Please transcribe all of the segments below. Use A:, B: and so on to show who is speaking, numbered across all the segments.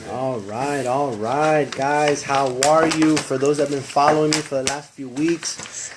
A: All right, guys. How are you? For those that have been following me for the last few weeks,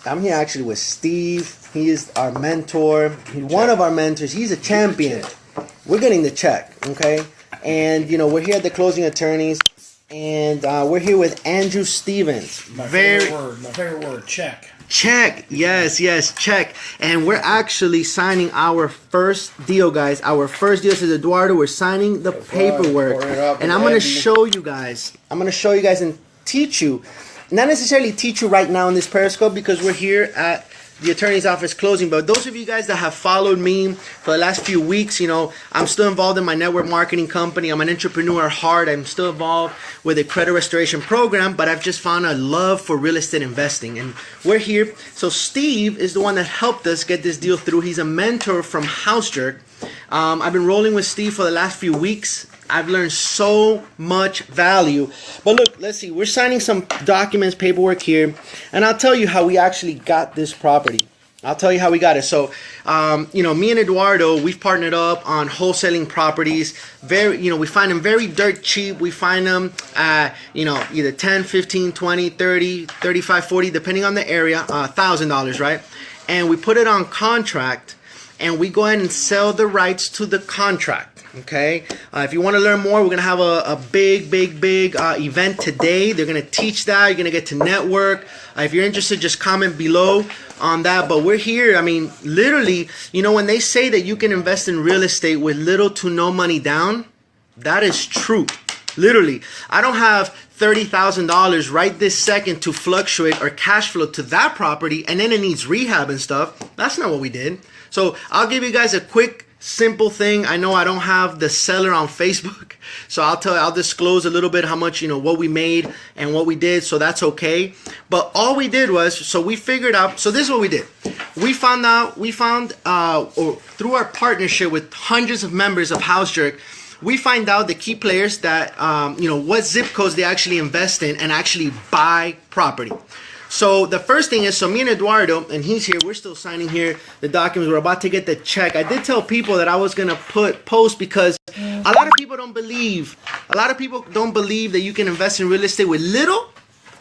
A: I'm here actually with Steve. He is our mentor. He's one of our mentors. He's a champion. We're getting the check, okay? And, you know, we're here at the Closing Attorneys, and we're here with Andrew Stevens.
B: My favorite word, check.
A: Check. Yes, check. And we're actually signing our first deal, guys. Our first deal. This is Eduardo. We're signing the paperwork. And I'm going to show you guys. I'm going to show you guys and teach you. Not necessarily teach you right now in this Periscope because we're here at the attorney's office closing. But those of you guys that have followed me for the last few weeks, you know, I'm still involved in my network marketing company. I'm an entrepreneur at heart. I'm still involved with a credit restoration program, but I've just found a love for real estate investing. And we're here. So Steve is the one that helped us get this deal through. He's a mentor from HouseJerk. I've been rolling with Steve for the last few weeks. I've learned so much value. But look, let's see. We're signing some documents, paperwork here. And I'll tell you how we actually got this property. I'll tell you how we got it. So, you know, me and Eduardo, we've partnered up on wholesaling properties. We find them very dirt cheap. We find them at, you know, either 10, 15, 20, 30, 35, 40, depending on the area, $1,000, right? And we put it on contract, and we go ahead and sell the rights to the contract. Okay, if you want to learn more, we're going to have a big event today. They're going to teach that. You're going to get to network. If you're interested, just comment below on that. But we're here. I mean, literally, you know, when they say that you can invest in real estate with little to no money down, that is true. Literally, I don't have $30,000 right this second to fluctuate or cash flow to that property, and then it needs rehab and stuff. That's not what we did. So I'll give you guys a quick, simple thing. I know I don't have the seller on Facebook, so I'll disclose a little bit how much, you know, what we made and what we did, so that's okay. But all we did was, so we figured out, so this is what we did. We found or through our partnership with hundreds of members of HouseJerk, we find out the key players that, you know, what zip codes they actually invest in and actually buy property. So the first thing is, so me and Eduardo, and he's here, we're still signing here the documents. We're about to get the check. I did tell people that I was going to post because a lot of people don't believe that you can invest in real estate with little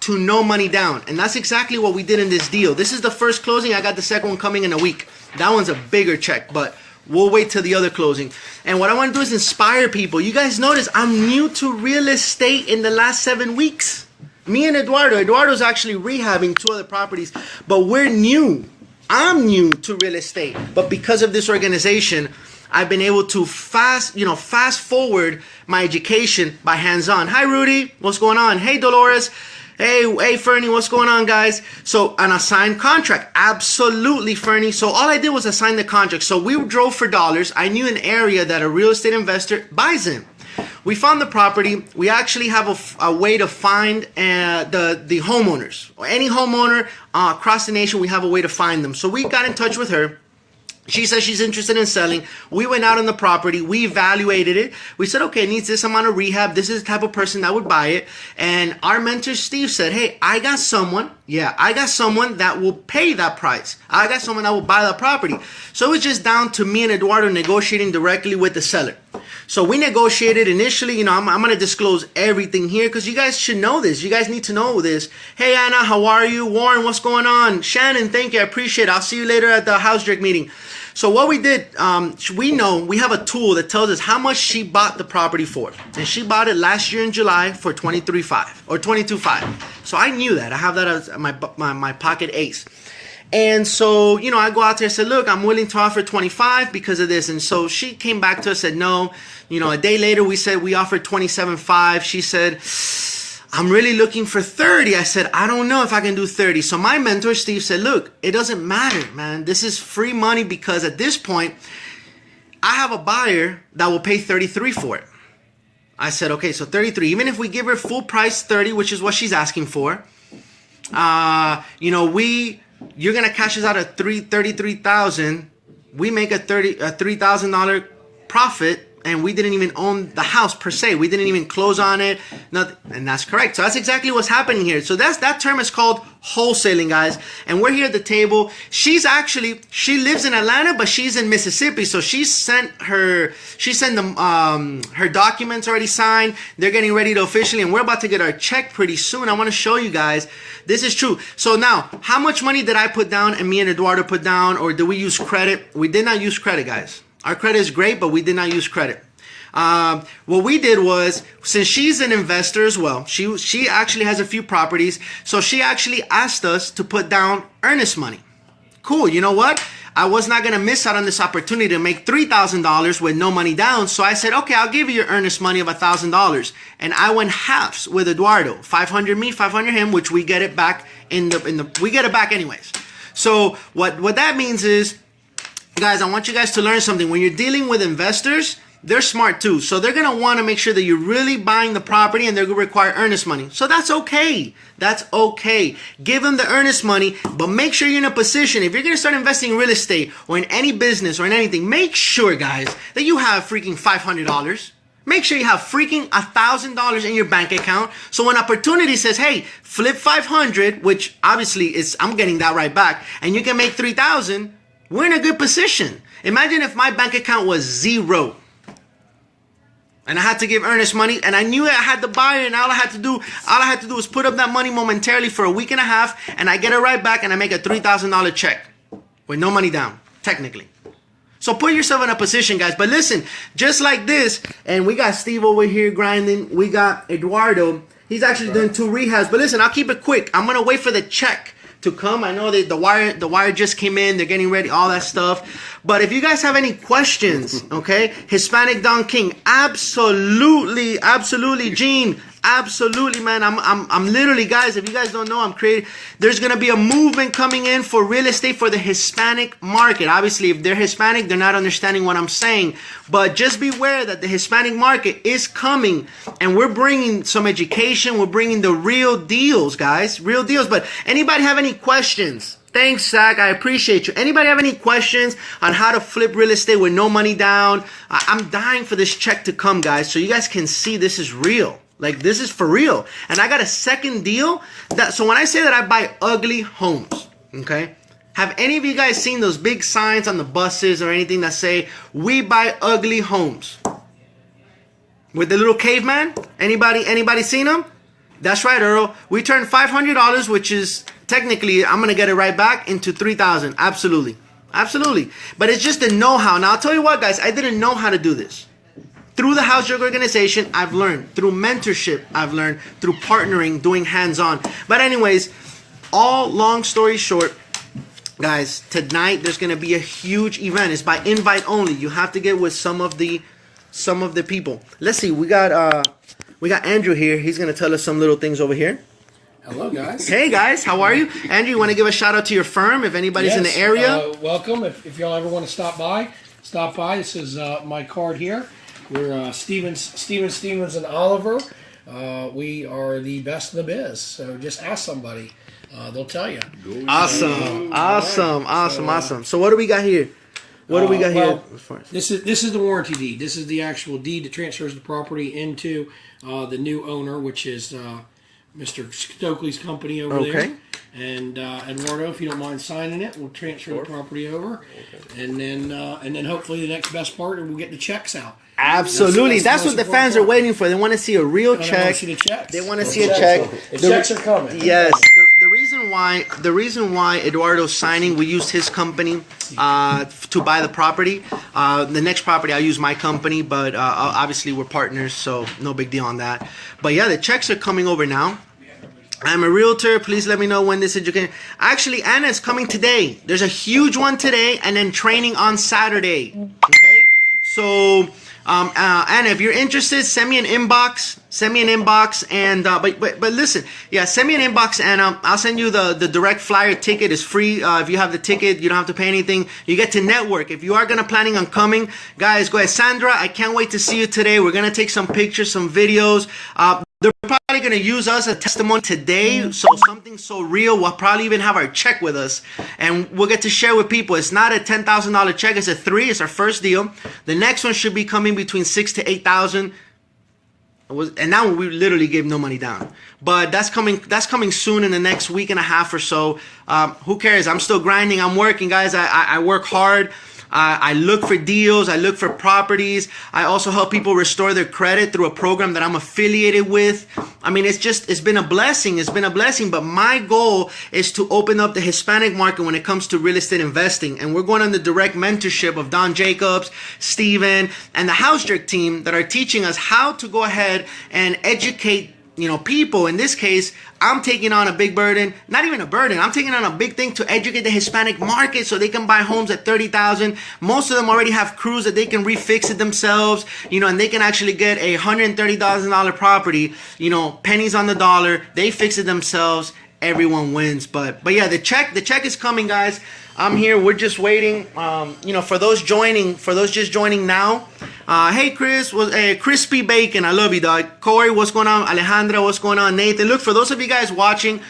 A: to no money down. And that's exactly what we did in this deal. This is the first closing. I got the second one coming in a week. That one's a bigger check, but we'll wait till the other closing. And what I want to do is inspire people. You guys notice I'm new to real estate in the last 7 weeks. Me and Eduardo's actually rehabbing 2 other properties, but we're new. I'm new to real estate, but because of this organization, I've been able to fast forward my education by hands-on. Hi, Rudy. What's going on? Hey, Dolores. Hey, Fernie, what's going on, guys? So, an assigned contract. Absolutely, Fernie. So, all I did was assign the contract. So, we drove for dollars. I knew an area that a real estate investor buys in. We found the property. We actually have a way to find the homeowners. Any homeowner across the nation, we have a way to find them. So, we got in touch with her. She says she's interested in selling. We went out on the property. We evaluated it. We said, okay, it needs this amount of rehab. This is the type of person that would buy it. And our mentor, Steve, said, hey, I got someone that will pay that price. I got someone that will buy that property. So it was just down to me and Eduardo negotiating directly with the seller. So we negotiated initially. You know, I'm going to disclose everything here because you guys should know this. You guys need to know this. Hey, Anna, how are you? Warren, what's going on? Shannon, thank you. I appreciate it. I'll see you later at the HouseJerk meeting. So what we did, we have a tool that tells us how much she bought the property for. And she bought it last year in July for $23,500 or $22,500. So I knew that. I have that as my pocket ace. And so, you know, I go out there and said, look, I'm willing to offer 25 because of this. And so she came back to us and said, no. You know, a day later, we offered 27.5. She said, I'm really looking for 30. I said, I don't know if I can do 30. So my mentor, Steve, said, look, it doesn't matter, man. This is free money because at this point, I have a buyer that will pay 33 for it. I said, okay, so 33. Even if we give her full price 30, which is what she's asking for, you know, you're going to cash us out at $33,000. We make a $3,000 profit and we didn't even own the house per se. We didn't even close on it. Nothing. And that's correct. So that's exactly what's happening here. So that term is called wholesaling, guys. And we're here at the table. She lives in Atlanta, but she's in Mississippi. So she sent her documents already signed. They're getting ready to officially, and we're about to get our check pretty soon. I want to show you guys. This is true. So now, how much money did I put down and me and Eduardo put down, or did we use credit? We did not use credit, guys. Our credit is great, but we did not use credit. What we did was, since she's an investor as well, she actually has a few properties, so she actually asked us to put down earnest money. Cool. You know what? I was not going to miss out on this opportunity to make $3,000 with no money down. So I said, okay, I'll give you your earnest money of $1,000. And I went halves with Eduardo, 500 me, 500 him, which we get it back we get it back anyways. So what that means is, guys, I want you guys to learn something. When you're dealing with investors, they're smart too. So they're going to want to make sure that you're really buying the property, and they're going to require earnest money. So that's okay. That's okay. Give them the earnest money, but make sure you're in a position. If you're going to start investing in real estate or in any business or in anything, make sure, guys, that you have freaking $500. Make sure you have freaking $1,000 in your bank account. So when opportunity says, hey, flip 500, which obviously I'm getting that right back, and you can make 3,000, we're in a good position. Imagine if my bank account was zero and I had to give earnest money, and I knew I had the buyer, and all I had to do was put up that money momentarily for a week and a half, and I get it right back, and I make a $3,000 check with no money down, technically. So put yourself in a position, guys. But listen, just like this, and we got Steve over here grinding. We got Eduardo. He's actually doing 2 rehabs. But listen, I'll keep it quick. I'm gonna wait for the check to come. I know that the wire just came in. They're getting ready, all that stuff. But if you guys have any questions, okay, Hispanic Don King, absolutely, Gene, absolutely, man. I'm literally, guys, if you guys don't know, I'm creating. There's gonna be a movement coming in for real estate for the Hispanic market. Obviously, if they're Hispanic, they're not understanding what I'm saying. But just beware that the Hispanic market is coming, and we're bringing some education. We're bringing the real deals, guys, real deals. But anybody have any questions? Thanks, Zach. I appreciate you. Anybody have any questions on how to flip real estate with no money down? I'm dying for this check to come, guys, so you guys can see this is real. Like, this is for real. And I got a second deal. So when I say that I buy ugly homes, okay? Have any of you guys seen those big signs on the buses or anything that say, we buy ugly homes? With the little caveman? Anybody seen them? That's right, Earl. We turned $500, which is technically, I'm going to get it right back, into $3,000. Absolutely. Absolutely. But it's just the know-how. Now, I'll tell you what, guys. I didn't know how to do this. Through the HouseJerk organization, I've learned. Through mentorship, I've learned. Through partnering, doing hands-on. But anyways, all long story short, guys, tonight there's going to be a huge event. It's by invite only. You have to get with some of the people. Let's see. We got Andrew here. He's going to tell us some little things over here.
B: Hello, guys.
A: Hey, guys. How are you? Andrew, you want to give a shout out to your firm if anybody's in the area?
B: Welcome. If y'all ever want to stop by. This is my card here. We're Stevens and Oliver. We are the best in the biz. So just ask somebody. They'll tell you.
A: Awesome. So what do we got here? Here?
B: This is the warranty deed. This is the actual deed that transfers the property into the new owner, which is Mr. Stokely's company over there. And Eduardo, if you don't mind signing it, we'll transfer the property over, and then hopefully the next best part, we'll get the checks out.
A: Absolutely, that's what the fans are waiting for. They want to see a real check. They want to see a check.
B: The checks are coming.
A: Yes. The reason why Eduardo's signing, we used his company to buy the property. The next property, I'll use my company, but obviously we're partners, so no big deal on that. But yeah, the checks are coming over now. I'm a realtor. Please let me know when this education. Actually, Anna's coming today. There's a huge one today, and then training on Saturday. Okay, so Anna, if you're interested, send me an inbox. And but listen, yeah, send me an inbox, and I'll send you the direct flyer. Ticket is free. If you have the ticket, you don't have to pay anything. You get to network. If you are planning on coming, guys, go ahead. Sandra, I can't wait to see you today. We're gonna take some pictures, some videos. they're probably going to use us as testimony today. So something so real, we'll probably even have our check with us. And we'll get to share with people. It's not a $10,000 check. It's a 3. It's our first deal. The next one should be coming between 6 to 8,000. And now we literally gave no money down. But that's coming soon in the next week and a half or so. Who cares? I'm still grinding. I'm working, guys. I work hard. I look for deals. I look for properties. I also help people restore their credit through a program that I'm affiliated with. I mean, it's been a blessing. It's been a blessing. But my goal is to open up the Hispanic market when it comes to real estate investing. And we're going on the direct mentorship of Don Jacobs, Steven, and the HouseJerk team that are teaching us how to go ahead and educate people. In this case, I'm taking on a big burden, not even a burden. I'm taking on a big thing to educate the Hispanic market so they can buy homes at $30,000. Most of them already have crews that they can refix it themselves, and they can actually get a $130,000 property, pennies on the dollar. They fix it themselves. Everyone wins. But yeah, the check is coming, guys. I'm here. We're just waiting. For those just joining now. Hey, Chris, Crispy Bacon. I love you, dog. Corey, what's going on? Alejandra, what's going on? Nathan, look, for those of you guys watching,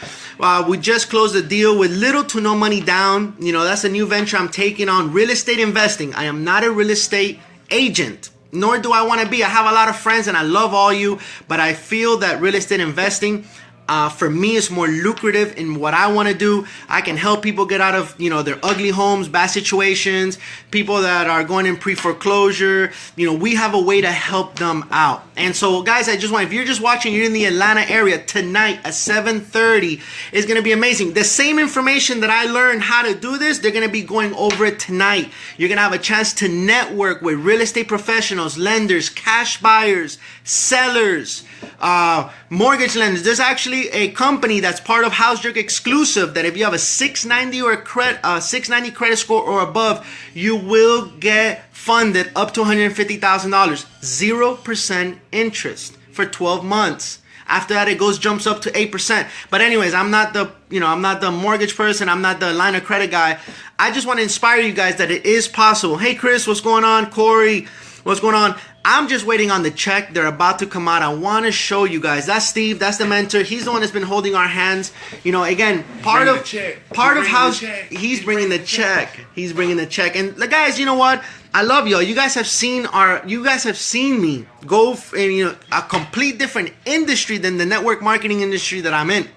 A: we just closed a deal with little to no money down. That's a new venture I'm taking on. Real estate investing. I am not a real estate agent, nor do I want to be. I have a lot of friends and I love all you, but I feel that real estate investing, for me, it's more lucrative in what I want to do. I can help people get out of, their ugly homes, bad situations, people that are going in pre-foreclosure. We have a way to help them out. And so, guys, if you're just watching, you're in the Atlanta area tonight at 7:30, it's going to be amazing. The same information that I learned how to do this, they're going to be going over it tonight. You're going to have a chance to network with real estate professionals, lenders, cash buyers, sellers, mortgage lenders. There's actually a company that's part of HouseJerk exclusive that if you have a 690 or a 690 credit score or above, you will get funded up to $150,000, 0% interest for 12 months. After that, it jumps up to 8%. But anyways, I'm not the mortgage person. I'm not the line of credit guy. I just want to inspire you guys that it is possible. Hey, Chris, what's going on? Corey, what's going on? I'm just waiting on the check. They're about to come out. I want to show you guys. That's Steve. That's the mentor. He's the one that's been holding our hands. Again, part of how he's bringing the check. He's bringing the check. And the guys, you know what? I love y'all. You guys have seen me go in a complete different industry than the network marketing industry that I'm in.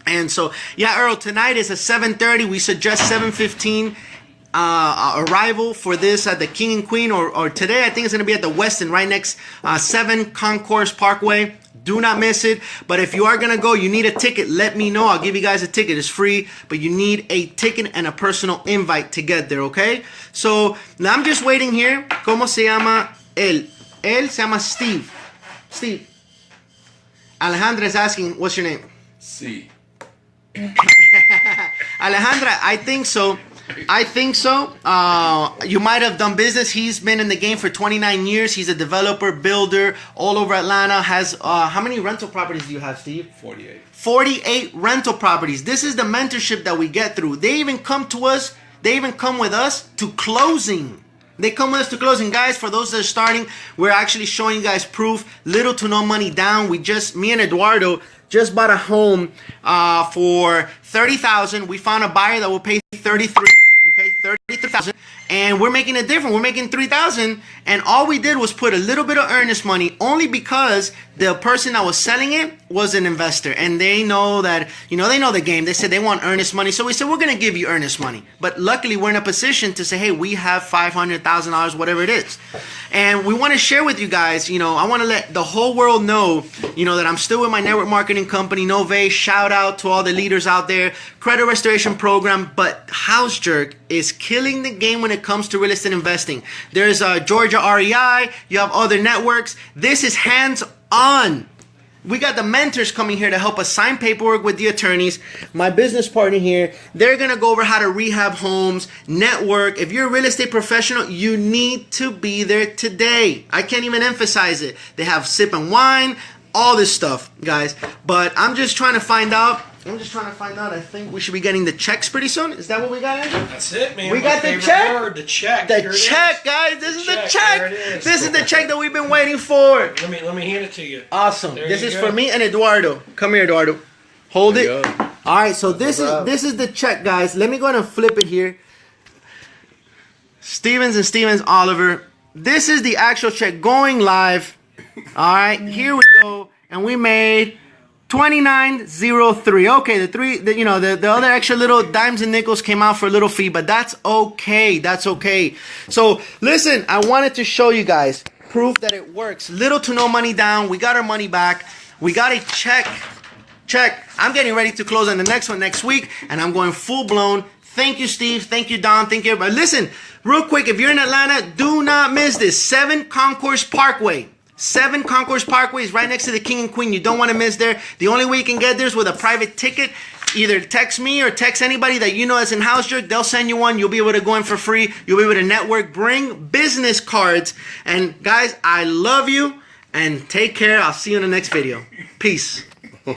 A: And so, yeah, Earl, tonight is at 7:30. We suggest 7:15. Arrival for this at the King and Queen, or today I think it's going to be at the Westin right next 7 Concourse Parkway. Do not miss it. But if you are going to go, you need a ticket, let me know. I'll give you guys a ticket. It's free, but you need a ticket and a personal invite to get there, okay? So I'm just waiting here. ¿Cómo se llama él? Él se llama Steve. Steve. Alejandra is asking, what's your name?
C: Sí.
A: Alejandra, I think so. You might have done business. He's been in the game for 29 years. He's a developer, builder, all over Atlanta. Has how many rental properties do you have, Steve?
C: 48.
A: 48 rental properties. This is the mentorship that we get through. They even come to us. They even come with us to closing. They come with us to closing. Guys, for those that are starting, we're actually showing you guys proof. Little to no money down. Me and Eduardo just bought a home for $30,000. We found a buyer that will pay $33,000. Okay, $33,000, and we're making it different. We're making $3,000, and all we did was put a little bit of earnest money, only because the person that was selling it was an investor, and they know that, they know the game. They said they want earnest money, so we said we're gonna give you earnest money. But luckily, we're in a position to say, hey, we have $500,000, whatever it is, and we want to share with you guys. I want to let the whole world know, that I'm still with my network marketing company, Nove. Shout out to all the leaders out there. Credit restoration program, but HouseJerk is killing the game when it comes to real estate investing. There's Georgia REI. You have other networks. This is hands-on. We got the mentors coming here to help us sign paperwork with the attorneys. My business partner here, they're going to go over how to rehab homes, network. If you're a real estate professional, you need to be there today. I can't even emphasize it. They have sip and wine, all this stuff, guys. But I'm just trying to find out I'm just trying to find out. I think we should be getting the checks pretty soon. Is that what we got, Andrew?
B: That's it, man.
A: We
B: My
A: got the
B: favorite
A: check?
B: word, the check.
A: The
B: Here it
A: check,
B: is.
A: guys. This is the
B: There
A: check.
B: it is.
A: This is the check that we've been waiting for.
B: Let me hand it to you.
A: Awesome.
B: There
A: This
B: you
A: is
B: go.
A: for me and Eduardo. Come here, Eduardo. Hold it.
C: There you go.
A: All right, so this is the check, guys. Let me go ahead and flip it here. Stevens and Stevens Oliver. This is the actual check going live. All right, here we go, and we made $29.03. Okay, the other extra little dimes and nickels came out for a little fee, but that's okay. That's okay. So listen, I wanted to show you guys proof that it works. Little to no money down. We got our money back. We got a check. I'm getting ready to close on the next one next week, and I'm going full blown. Thank you, Steve. Thank you, Don. Thank you, everybody. Listen, real quick, if you're in Atlanta, do not miss this. 7 Concourse Parkway. 7 Concourse Parkway is right next to the King and Queen. You don't want to miss there. The only way you can get there is with a private ticket. Either text me or text anybody that you know that's in HouseJerk. They'll send you one. You'll be able to go in for free. You'll be able to network. Bring business cards. And guys, I love you. And take care. I'll see you in the next video. Peace.